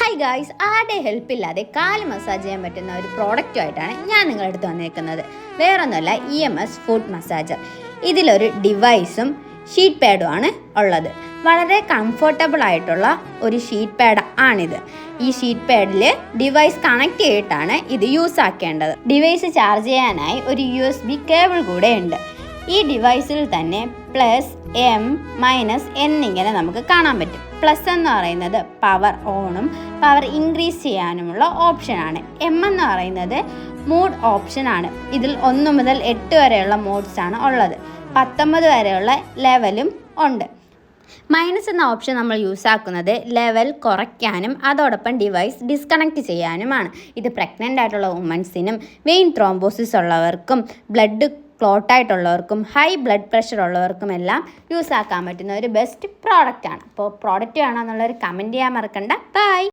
Hi guys, ആരുടെ ഹെൽപ്പില്ലാതെ കാല് massage ചെയ്യാൻ പറ്റുന്ന ഒരു പ്രോഡക്റ്റുമായിട്ടാണ് ഞാൻ നിങ്ങളുടെ അടുത്ത് വന്നിരിക്കുന്നത്. വേറൊന്നുമല്ല, EMS ഫുഡ് മസാജർ. ഇതിലൊരു ഡിവൈസും ഷീറ്റ് പാഡുമാണ് ഉള്ളത്. വളരെ കംഫർട്ടബിൾ ആയിട്ടുള്ള ഒരു ഷീറ്റ് പാഡ് ആണിത്. ഈ ഷീറ്റ് പാഡിൽ ഡിവൈസ് കണക്ട് ചെയ്തിട്ടാണ് ഇത് യൂസ് ആക്കേണ്ടത്. ഡിവൈസ് ചാർജ് ചെയ്യാനായി ഒരു USB കേബിൾ കൂടെ ഉണ്ട്. ഈ ഡിവൈസിൽ തന്നെ പ്ലസ് M മൈനസ് എന്നിങ്ങനെ നമുക്ക് കാണാൻ പറ്റും. പ്ലസ് എന്ന് പറയുന്നത് പവർ ഓണും പവർ ഇൻക്രീസ് ചെയ്യാനുമുള്ള ഓപ്ഷനാണ്. M എന്ന് പറയുന്നത് മൂഡ് ഓപ്ഷനാണ്. ഇതിൽ 1 മുതൽ 8 വരെയുള്ള മോഡ്സാണ് ഉള്ളത്. 19 വരെയുള്ള ലെവലും ഉണ്ട്. മൈനസ് എന്ന ഓപ്ഷൻ നമ്മൾ യൂസ് ആക്കുന്നത് ലെവൽ കുറയ്ക്കാനും അതോടൊപ്പം ഡിവൈസ് ഡിസ്കണക്ട് ചെയ്യാനുമാണ്. ഇത് പ്രഗ്നൻ്റ് ആയിട്ടുള്ള വുമൻസിനും വെയിൻ ത്രോംബോസിസ് ഉള്ളവർക്കും ബ്ലഡ് ക്ലോട്ടായിട്ടുള്ളവർക്കും ഹൈ ബ്ലഡ് പ്രഷർ ഉള്ളവർക്കും എല്ലാം യൂസ് ആക്കാൻ പറ്റുന്ന ഒരു ബെസ്റ്റ് പ്രോഡക്റ്റാണ്. അപ്പോൾ പ്രോഡക്റ്റ് വേണമെന്നുള്ളൊരു കമൻറ്റ് ചെയ്യാൻ മറക്കണ്ട. ബൈ.